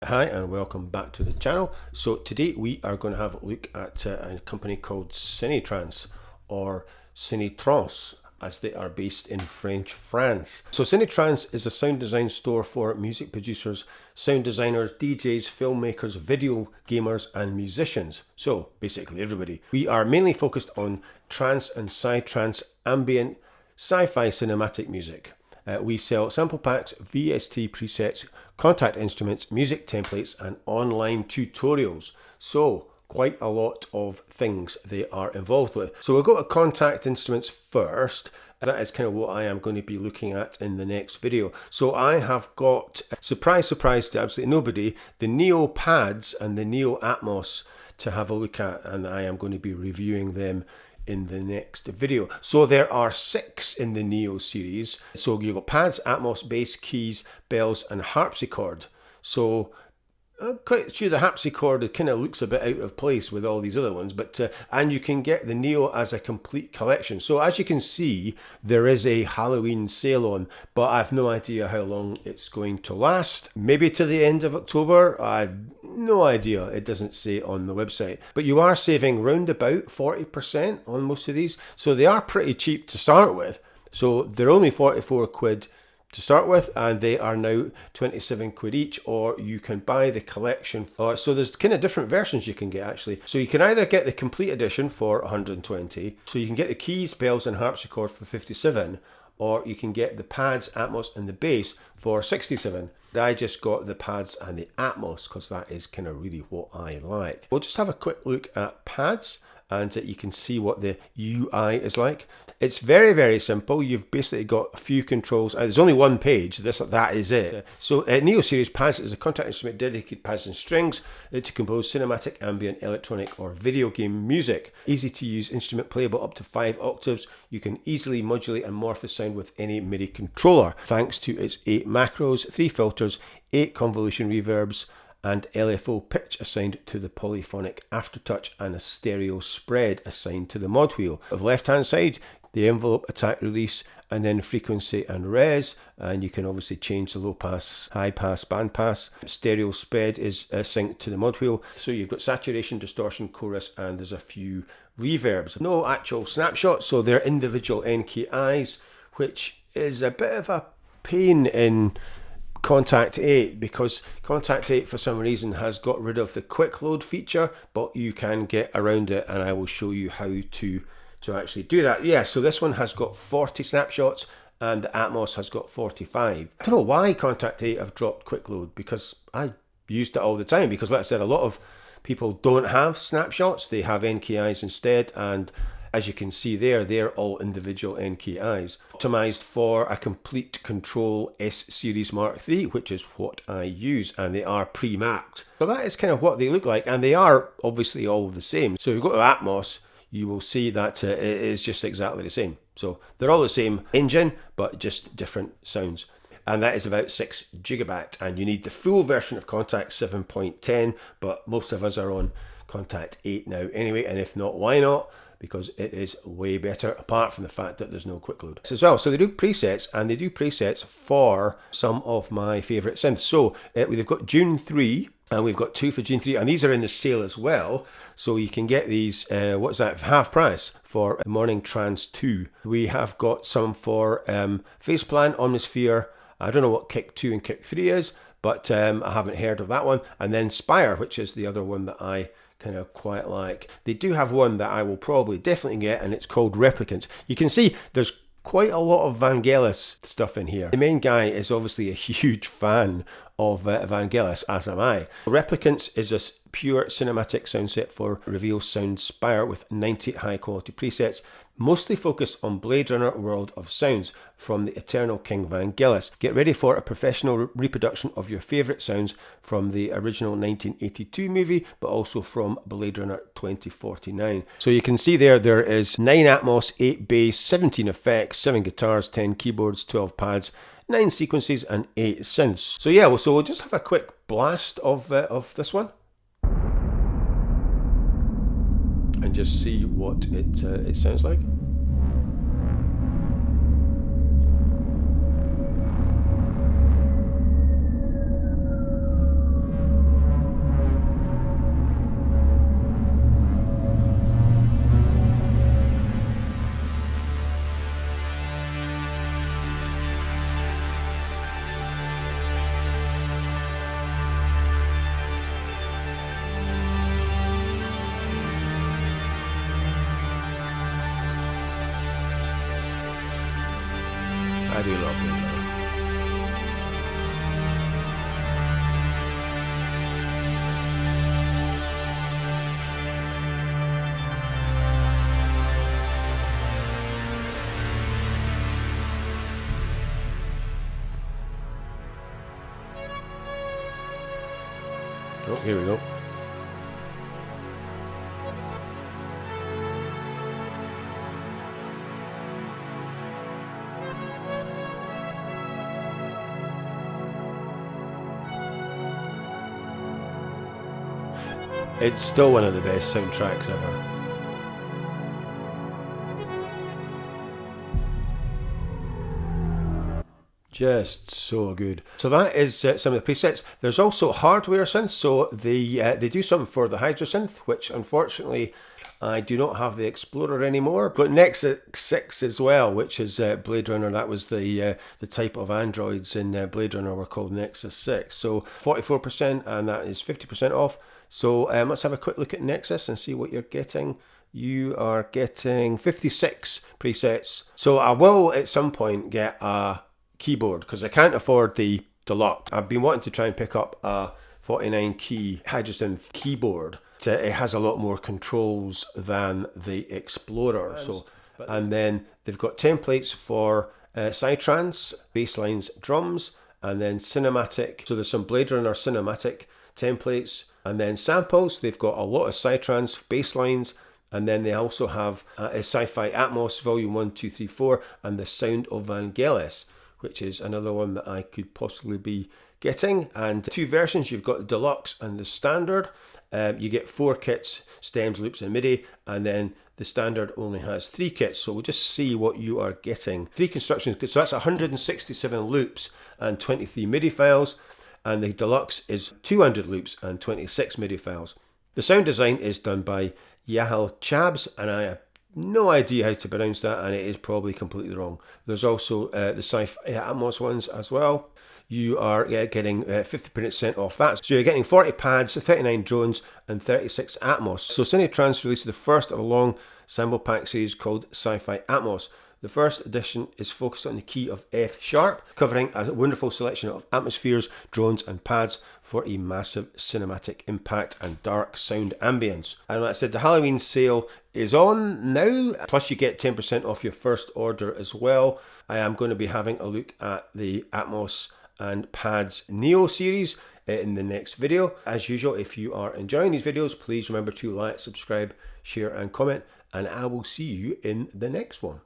Hi and welcome back to the channel. So today we are going to have a look at a company called CineTrance or CineTrance, as they are based in French France. So CineTrance is a sound design store for music producers, sound designers, DJs, filmmakers, video gamers and musicians. So basically everybody. We are mainly focused on trance and psytrance, ambient, sci-fi cinematic music. We sell sample packs, VST presets, Kontakt Instruments, music templates and online tutorials. So quite a lot of things they are involved with. So we'll go to Kontakt Instruments first. That is kind of what I am going to be looking at in the next video. So I have got, surprise, surprise to absolutely nobody, the Neo pads and the Neo Atmos to have a look at, and I am going to be reviewing them in the next video. So there are 6 in the Neo series. So you've got pads, Atmos, bass, keys, bells and harpsichord. So I'm quite sure the harpsichord, it kind of looks a bit out of place with all these other ones, but and you can get the Neo as a complete collection. So as you can see, there is a Halloween sale on, but I've no idea how long it's going to last. Maybe to the end of October. I've no idea. It doesn't say on the website. But you are saving round about 40% on most of these. So they are pretty cheap to start with. So they're only 44 quid to start with, and they are now 27 quid each, or you can buy the collection. So there's kind of different versions you can get actually. So you can either get the complete edition for 120, so you can get the keys, bells and harpsichord for 57, or you can get the pads, Atmos and the bass for 67. I just got the pads and the Atmos because that is kind of really what I like. We'll just have a quick look at pads, and you can see what the UI is like. It's very, very simple. You've basically got a few controls. There's only one page. That is it. So Neo Series pads is a Kontakt Instrument dedicated pads and strings to compose cinematic, ambient, electronic or video game music. Easy to use instrument, playable up to 5 octaves. You can easily modulate and morph the sound with any MIDI controller, thanks to its 8 macros, 3 filters, 8 convolution reverbs, and LFO pitch assigned to the polyphonic aftertouch, and a stereo spread assigned to the mod wheel. On the left hand side, the envelope, attack, release, and then frequency and res, and you can obviously change the low pass, high pass, band pass. Stereo spread is synced to the mod wheel. So you've got saturation, distortion, chorus, and there's a few reverbs. No actual snapshots, so they're individual NKIs, which is a bit of a pain in Kontakt 8, because Kontakt 8 for some reason has got rid of the quick load feature, but you can get around it, and I will show you how to actually do that. Yeah, so this one has got 40 snapshots and the Atmos has got 45. I don't know why Kontakt 8 have dropped quick load, because I used it all the time, because like I said, a lot of people don't have snapshots, they have NKIs instead, and as you can see there, they're all individual NKIs. Optimized for a complete control S Series Mark III, which is what I use, and they are pre-mapped. So that is kind of what they look like, and they are obviously all the same. So if you go to Atmos, you will see that it is just exactly the same. So they're all the same engine, but just different sounds. And that is about 6 gigabyte, and you need the full version of Kontakt 7.10, but most of us are on Kontakt 8 now anyway, and if not, why not? Because it is way better, apart from the fact that there's no quick load as well. So they do presets, and they do presets for some of my favorite synths. So we've got June 3, and we've got 2 for June 3, and these are in the sale as well. So you can get these, what's that, half price for Morning Trance 2. We have got some for Faceplan, Omnisphere. I don't know what Kick 2 and Kick 3 is, but I haven't heard of that one. And then Spire, which is the other one that I kind of quite like. They do have one that I will probably definitely get, and it's called Replicants. You can see there's quite a lot of Vangelis stuff in here. The main guy is obviously a huge fan of Vangelis, as am I. Replicants is a pure cinematic sound set for Reveal Sound Spire with 90 high quality presets, mostly focused on Blade Runner World of Sounds from the Eternal King Vangelis. Get ready for a professional reproduction of your favourite sounds from the original 1982 movie, but also from Blade Runner 2049. So you can see there is 9 Atmos, 8 bass, 17 effects, 7 guitars, 10 keyboards, 12 pads, 9 sequences and 8 synths. So yeah, so we'll just have a quick blast of this one, and just see what it sounds like. I do love Blade Runner. Oh, here we go. It's still one of the best soundtracks ever. Just so good. So that is some of the presets. There's also hardware synths. So they do something for the Hydra synth, which unfortunately I do not have the Explorer anymore. Got Nexus 6 as well, which is Blade Runner. That was the type of androids in Blade Runner were called Nexus 6. So 44%, and that is 50% off. So let's have a quick look at Nexus and see what you're getting. You are getting 56 presets. So I will at some point get a keyboard because I can't afford the deluxe. I've been wanting to try and pick up a 49 key Hydrosynth keyboard. It has a lot more controls than the Explorer. So, and then they've got templates for CineTrance, basslines, drums, and then cinematic. So there's some Blade Runner cinematic templates, and then samples. They've got a lot of CineTrance basslines. And then they also have a Sci-Fi Atmos Volume 1, 2, 3, 4, and the Sound of Vangelis, which is another one that I could possibly be getting. And two versions, you've got the Deluxe and the Standard. You get 4 kits, stems, loops, and MIDI, and then the Standard only has 3 kits. So we'll just see what you are getting. 3 constructions, so that's 167 loops and 23 MIDI files, and the Deluxe is 200 loops and 26 MIDI files. The sound design is done by Yahel Chabs, and I have no idea how to pronounce that, and it is probably completely wrong. There's also the Sci-Fi Atmos ones as well. You are getting 50% off that. So you're getting 40 pads, 39 drones, and 36 Atmos. So CineTrance released the first of a long sample pack series called Sci-Fi Atmos. The first edition is focused on the key of F sharp, covering a wonderful selection of atmospheres, drones, and pads for a massive cinematic impact and dark sound ambience. And like I said, the Halloween sale is on now, plus you get 10% off your first order as well. I am going to be having a look at the Atmos and Pads Neo series in the next video. As usual, if you are enjoying these videos, please remember to like, subscribe, share, and comment, and I will see you in the next one.